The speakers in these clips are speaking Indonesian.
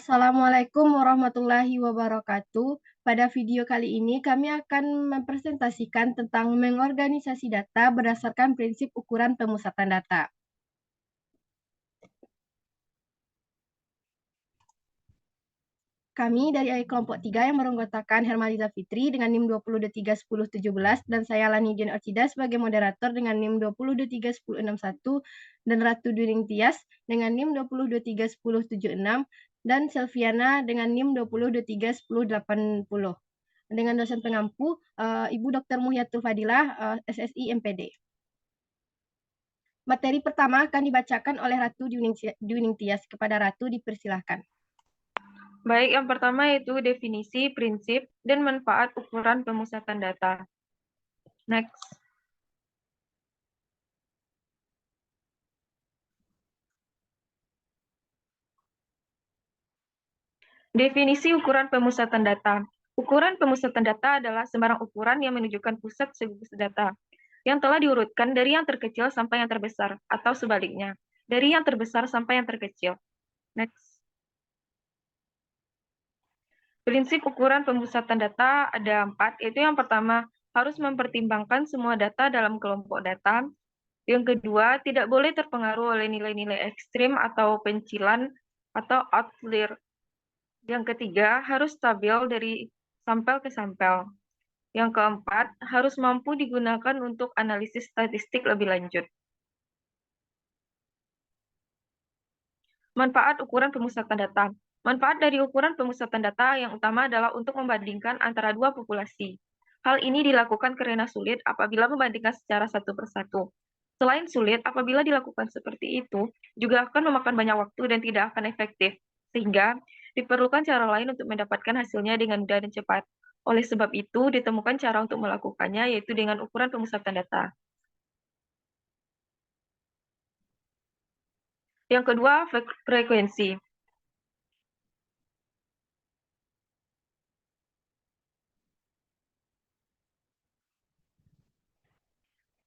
Assalamualaikum warahmatullahi wabarakatuh. Pada video kali ini kami akan mempresentasikan tentang mengorganisasi data berdasarkan prinsip ukuran pemusatan data. Kami dari kelompok 3 yang beranggotakan Hermaliza Fitri dengan NIM 20231017 dan saya Lanidin Orchida sebagai moderator dengan NIM 20231061 dan Ratu During Tias dengan NIM 20231076 dan Selviana dengan NIM 20231080. Dengan dosen pengampu Ibu Dr. Muhyatul Fadilah, SSI MPD. Materi pertama akan dibacakan oleh Ratu Duning Tias. Kepada Ratu dipersilahkan. Baik, yang pertama yaitu definisi, prinsip, dan manfaat ukuran pemusatan data. Next. Definisi ukuran pemusatan data. Ukuran pemusatan data adalah sembarang ukuran yang menunjukkan pusat segugus data, yang telah diurutkan dari yang terkecil sampai yang terbesar, atau sebaliknya, dari yang terbesar sampai yang terkecil. Next. Prinsip ukuran pemusatan data ada 4, yaitu yang pertama, harus mempertimbangkan semua data dalam kelompok data. Yang kedua, tidak boleh terpengaruh oleh nilai-nilai ekstrim atau pencilan atau outlier. Yang ketiga, harus stabil dari sampel ke sampel. Yang keempat, harus mampu digunakan untuk analisis statistik lebih lanjut. Manfaat ukuran pemusatan data. Manfaat dari ukuran pemusatan data yang utama adalah untuk membandingkan antara dua populasi. Hal ini dilakukan karena sulit apabila membandingkan secara satu persatu. Selain sulit, apabila dilakukan seperti itu, juga akan memakan banyak waktu dan tidak akan efektif, sehingga diperlukan cara lain untuk mendapatkan hasilnya dengan mudah dan cepat. Oleh sebab itu, ditemukan cara untuk melakukannya, yaitu dengan ukuran pemusatan data. Yang kedua, frekuensi.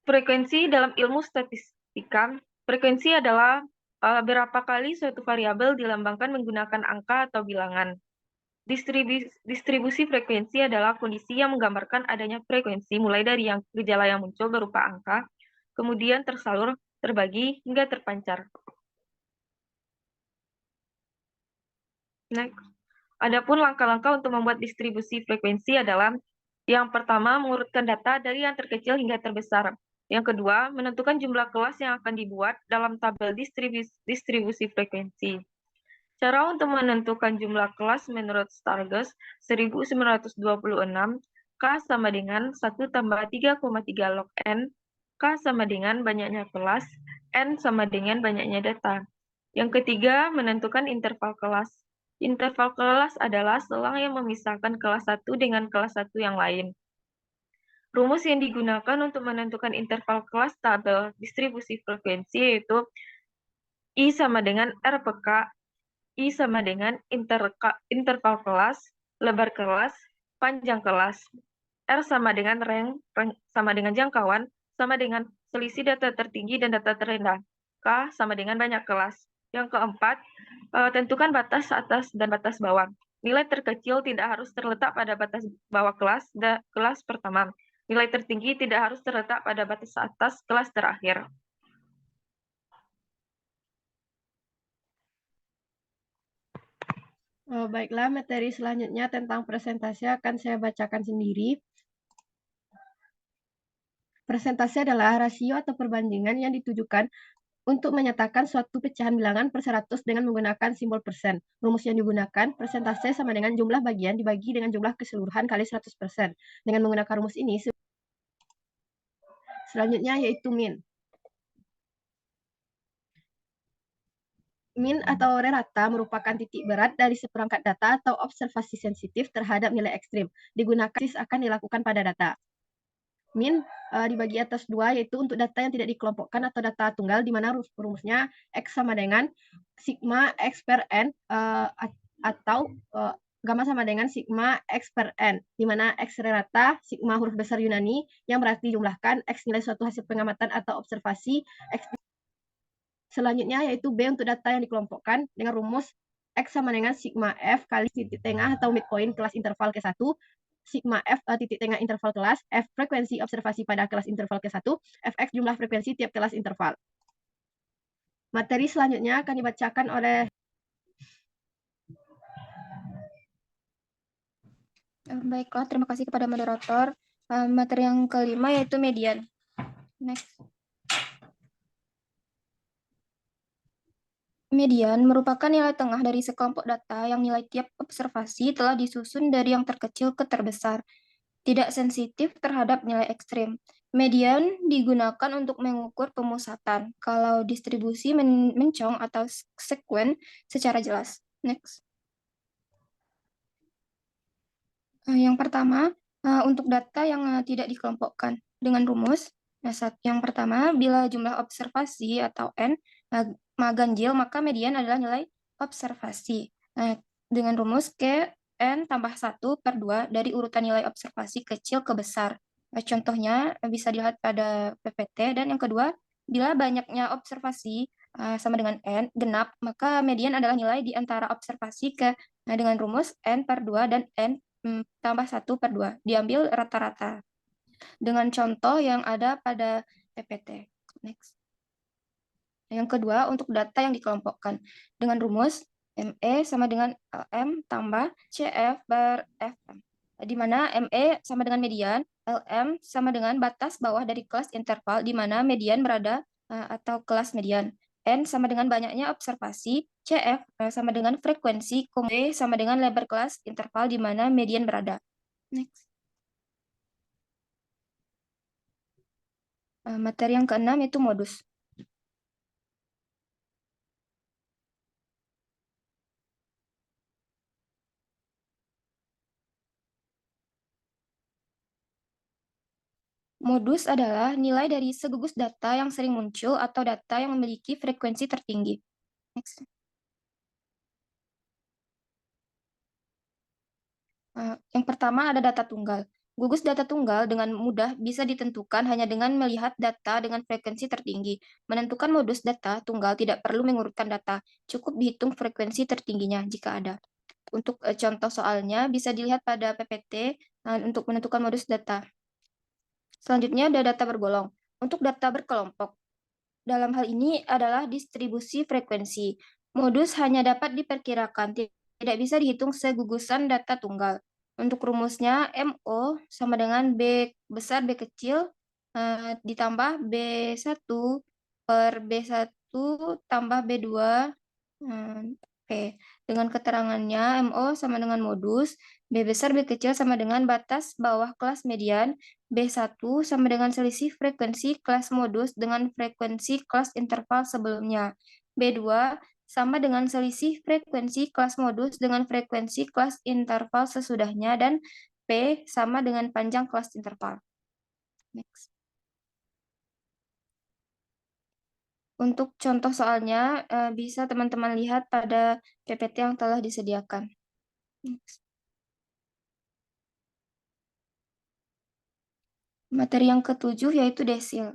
Frekuensi dalam ilmu statistika, frekuensi adalah berapa kali suatu variabel dilambangkan menggunakan angka atau bilangan. Distribusi frekuensi adalah kondisi yang menggambarkan adanya frekuensi mulai dari yang gejala yang muncul berupa angka, kemudian tersalur, terbagi, hingga terpancar. Next. Adapun langkah-langkah untuk membuat distribusi frekuensi adalah yang pertama, mengurutkan data dari yang terkecil hingga terbesar. Yang kedua, menentukan jumlah kelas yang akan dibuat dalam tabel distribusi frekuensi. Cara untuk menentukan jumlah kelas menurut Stargos 1926, K sama dengan 1 tambah 3,3 log N, K sama dengan banyaknya kelas, N sama dengan banyaknya data. Yang ketiga, menentukan interval kelas. Interval kelas adalah selang yang memisahkan kelas 1 dengan kelas 1 yang lain. Rumus yang digunakan untuk menentukan interval kelas tabel distribusi frekuensi yaitu I sama dengan R per K, I sama dengan interval kelas, lebar kelas, panjang kelas. R sama dengan rank sama dengan jangkauan, sama dengan selisih data tertinggi dan data terendah. K sama dengan banyak kelas. Yang keempat, tentukan batas atas dan batas bawah. Nilai terkecil tidak harus terletak pada batas bawah kelas pertama. Nilai tertinggi tidak harus terletak pada batas atas kelas terakhir. Baiklah, materi selanjutnya tentang presentasi akan saya bacakan sendiri. Presentasi adalah rasio atau perbandingan yang ditujukan untuk menyatakan suatu pecahan bilangan per 100 dengan menggunakan simbol persen. Rumus yang digunakan, persentase sama dengan jumlah bagian dibagi dengan jumlah keseluruhan kali 100%. Dengan menggunakan rumus ini, selanjutnya yaitu min. Min atau rata merupakan titik berat dari seperangkat data atau observasi sensitif terhadap nilai ekstrim. Digunakan akan dilakukan pada data. Min dibagi atas 2 yaitu untuk data yang tidak dikelompokkan atau data tunggal, di mana rumusnya X sama dengan sigma X per N atau gamma sama dengan sigma X per N, di mana X rata sigma huruf besar Yunani yang berarti jumlahkan, X nilai suatu hasil pengamatan atau observasi, X. Selanjutnya yaitu B untuk data yang dikelompokkan dengan rumus X sama dengan sigma F kali titik tengah atau midpoint kelas interval ke-1, sigma F titik tengah interval kelas, F frekuensi observasi pada kelas interval ke-1, Fx jumlah frekuensi tiap kelas interval. Materi selanjutnya akan dibacakan oleh Baiklah, terima kasih kepada moderator. Materi yang kelima yaitu median. Next. Median merupakan nilai tengah dari sekelompok data yang nilai tiap observasi telah disusun dari yang terkecil ke terbesar, tidak sensitif terhadap nilai ekstrim. Median digunakan untuk mengukur pemusatan kalau distribusi mencong atau sekuen secara jelas. Next. Yang pertama, untuk data yang tidak dikelompokkan dengan rumus. Yang pertama, bila jumlah observasi atau N ganjil, maka median adalah nilai observasi. Dengan rumus K N tambah 1/2 dari urutan nilai observasi kecil ke besar. Contohnya bisa dilihat pada PPT. Dan yang kedua, bila banyaknya observasi sama dengan N genap, maka median adalah nilai di antara observasi dengan rumus N/2 dan N tambah 1/2. Diambil rata-rata. Dengan contoh yang ada pada PPT. Next. Yang kedua, untuk data yang dikelompokkan dengan rumus ME sama dengan LM tambah CF/FM, di mana ME sama dengan median, LM sama dengan batas bawah dari kelas interval di mana median berada atau kelas median, N sama dengan banyaknya observasi, CF sama dengan frekuensi, B sama dengan lebar kelas interval di mana median berada. Next. Materi yang keenam itu modus. Modus adalah nilai dari segugus data yang sering muncul atau data yang memiliki frekuensi tertinggi. Next. Yang pertama ada data tunggal. Gugus data tunggal dengan mudah bisa ditentukan hanya dengan melihat data dengan frekuensi tertinggi. Menentukan modus data tunggal tidak perlu mengurutkan data, cukup dihitung frekuensi tertingginya jika ada. Untuk contoh soalnya bisa dilihat pada PPT untuk menentukan modus data. Selanjutnya ada data bergolong. Untuk data berkelompok, dalam hal ini adalah distribusi frekuensi. Modus hanya dapat diperkirakan, tidak bisa dihitung segugusan data tunggal. Untuk rumusnya, MO sama dengan B besar B kecil ditambah B1 per B1 tambah B2 P. Dengan keterangannya, MO sama dengan modus, B besar B kecil sama dengan batas bawah kelas median, B1 sama dengan selisih frekuensi kelas modus dengan frekuensi kelas interval sebelumnya. B2 sama dengan selisih frekuensi kelas modus dengan frekuensi kelas interval sesudahnya, dan P sama dengan panjang kelas interval. Next. Untuk contoh soalnya, bisa teman-teman lihat pada PPT yang telah disediakan. Next. Materi yang ketujuh yaitu desil.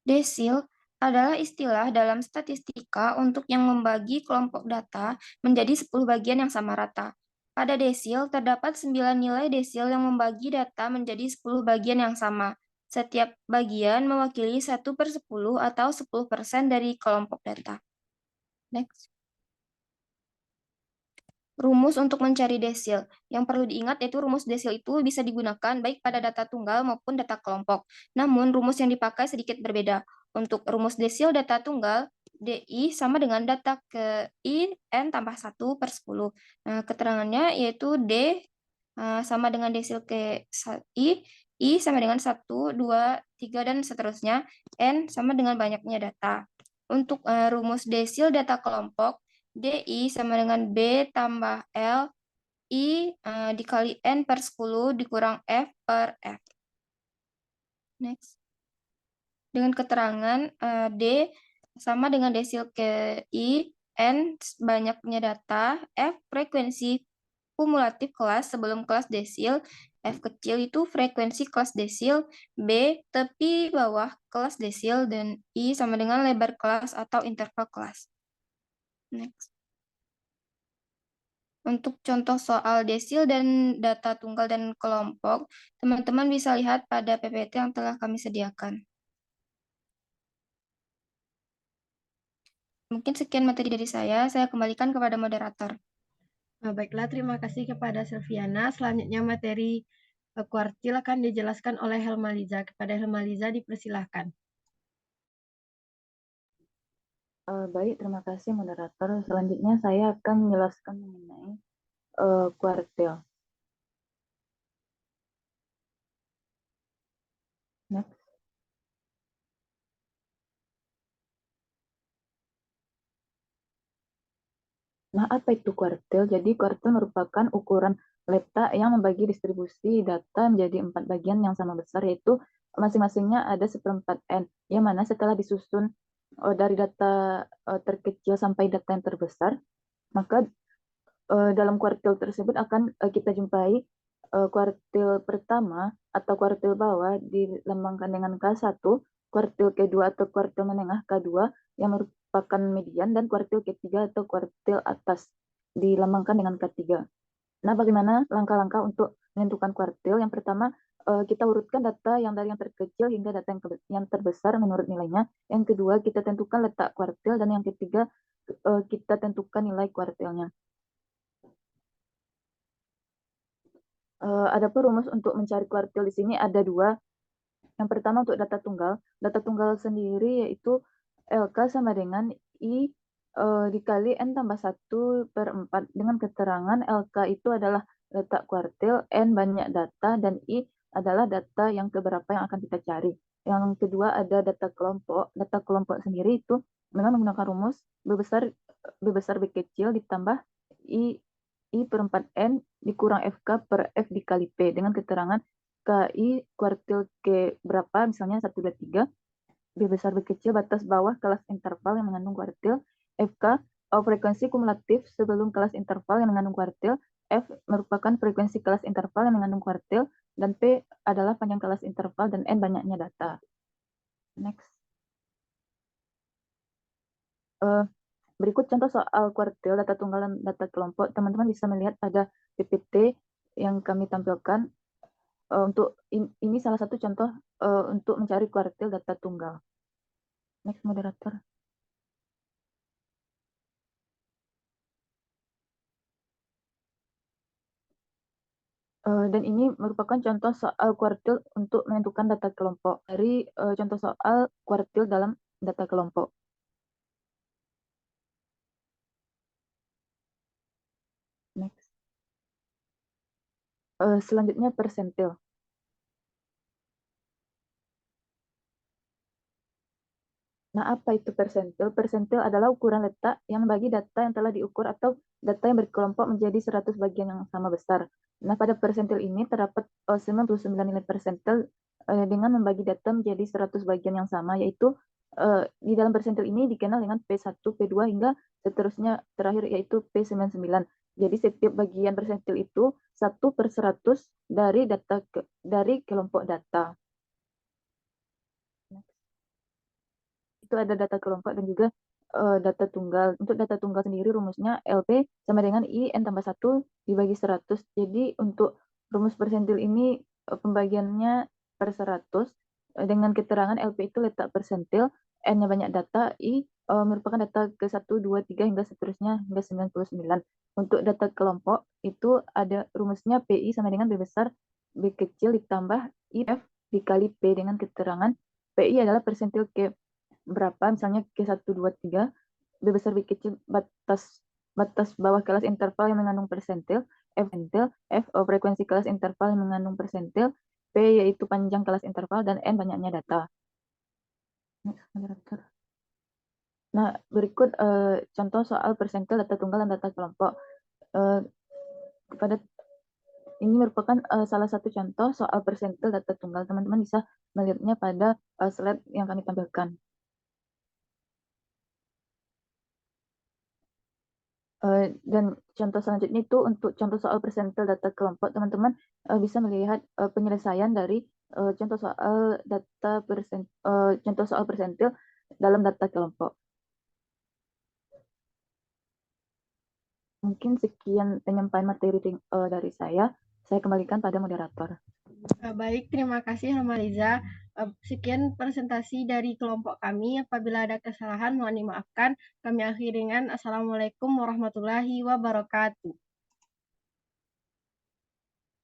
Desil adalah istilah dalam statistika untuk yang membagi kelompok data menjadi 10 bagian yang sama rata. Pada desil, terdapat 9 nilai desil yang membagi data menjadi 10 bagian yang sama. Setiap bagian mewakili 1/10 atau 10% dari kelompok data. Next. Rumus untuk mencari desil. Yang perlu diingat yaitu rumus desil itu bisa digunakan baik pada data tunggal maupun data kelompok. Namun, rumus yang dipakai sedikit berbeda. Untuk rumus desil data tunggal, DI sama dengan data ke I N tambah 1/10. Keterangannya yaitu D sama dengan desil ke I sama dengan 1, 2, 3, dan seterusnya. N sama dengan banyaknya data. Untuk rumus desil data kelompok, DI sama dengan B tambah L, I dikali N/10 dikurang F per F. Next. Dengan keterangan D sama dengan desil ke I, N banyaknya data, F frekuensi kumulatif kelas sebelum kelas desil, F kecil itu frekuensi kelas desil, B tepi bawah kelas desil, dan I sama dengan lebar kelas atau interval kelas. Next. Untuk contoh soal desil dan data tunggal dan kelompok, teman-teman bisa lihat pada PPT yang telah kami sediakan. Mungkin sekian materi dari saya kembalikan kepada moderator. Baiklah, terima kasih kepada Selviana. Selanjutnya materi kuartil akan dijelaskan oleh Helmaliza. Kepada Helmaliza dipersilahkan. Baik, terima kasih moderator. Selanjutnya saya akan menjelaskan mengenai kuartil. Next. Nah, apa itu kuartil? Jadi kuartil merupakan ukuran letak yang membagi distribusi data menjadi 4 bagian yang sama besar, yaitu masing-masingnya ada 1/4 N, yang mana setelah disusun dari data terkecil sampai data yang terbesar, maka dalam kuartil tersebut akan kita jumpai kuartil pertama atau kuartil bawah dilambangkan dengan K1, kuartil kedua atau kuartil menengah K2 yang merupakan median, dan kuartil ketiga atau kuartil atas dilambangkan dengan K3. Nah, bagaimana langkah-langkah untuk menentukan kuartil? Yang pertama, kita urutkan data yang dari yang terkecil hingga data yang terbesar menurut nilainya. Yang kedua, kita tentukan letak kuartil, dan yang ketiga, kita tentukan nilai kuartilnya. Adapun rumus untuk mencari kuartil di sini ada dua. Yang pertama untuk data tunggal. Data tunggal sendiri yaitu LK sama dengan I dikali N tambah 1/4 dengan keterangan LK itu adalah letak kuartil, N banyak data, dan I adalah data yang keberapa yang akan kita cari. Yang kedua ada data kelompok. Data kelompok sendiri itu dengan menggunakan rumus B besar B kecil ditambah I/4N dikurang FK per F dikali P dengan keterangan KI kuartil K berapa, misalnya 1, 2, 3, B besar B kecil batas bawah kelas interval yang mengandung kuartil, FK frekuensi kumulatif sebelum kelas interval yang mengandung kuartil, F merupakan frekuensi kelas interval yang mengandung kuartil, dan P adalah panjang kelas interval, dan N banyaknya data. Next. Berikut contoh soal kuartil, data tunggal, dan data kelompok. Teman-teman bisa melihat pada PPT yang kami tampilkan. Untuk ini salah satu contoh untuk mencari kuartil data tunggal. Next, moderator. Dan ini merupakan contoh soal kuartil untuk menentukan data kelompok dari contoh soal kuartil dalam data kelompok. Next. Selanjutnya persentil. Nah, apa itu persentil? Persentil adalah ukuran letak yang membagi data yang telah diukur atau data yang berkelompok menjadi 100 bagian yang sama besar. Nah, pada persentil ini terdapat 99 nilai persentil dengan membagi data menjadi 100 bagian yang sama, yaitu di dalam persentil ini dikenal dengan P1, P2, hingga seterusnya terakhir yaitu P99. Jadi setiap bagian persentil itu 1/100 dari kelompok data. Itu ada data kelompok dan juga data tunggal. Untuk data tunggal sendiri rumusnya LP sama dengan I N tambah 1 dibagi 100. Jadi untuk rumus persentil ini pembagiannya per 100 dengan keterangan LP itu letak persentil, N-nya banyak data, I merupakan data ke 1, 2, 3 hingga seterusnya hingga 99. Untuk data kelompok itu ada rumusnya PI sama dengan B besar B kecil ditambah IF dikali P dengan keterangan PI adalah persentil ke berapa, misalnya Q1, 2, 3, B besar B kecil batas bawah kelas interval yang mengandung persentil, F frekuensi kelas interval yang mengandung persentil, P yaitu panjang kelas interval, dan N banyaknya data. Nah, berikut contoh soal persentil data tunggal dan data kelompok. Ini merupakan salah satu contoh soal persentil data tunggal. Teman-teman bisa melihatnya pada slide yang kami tampilkan. Dan contoh selanjutnya itu untuk contoh soal persentil data kelompok, teman-teman bisa melihat penyelesaian dari contoh soal contoh soal persentil dalam data kelompok. Mungkin sekian penyampaian materi dari saya. Saya kembalikan pada moderator. Baik, terima kasih Hamaliza. Sekian presentasi dari kelompok kami. Apabila ada kesalahan, mohon dimaafkan. Kami akhiri dengan Assalamualaikum warahmatullahi wabarakatuh.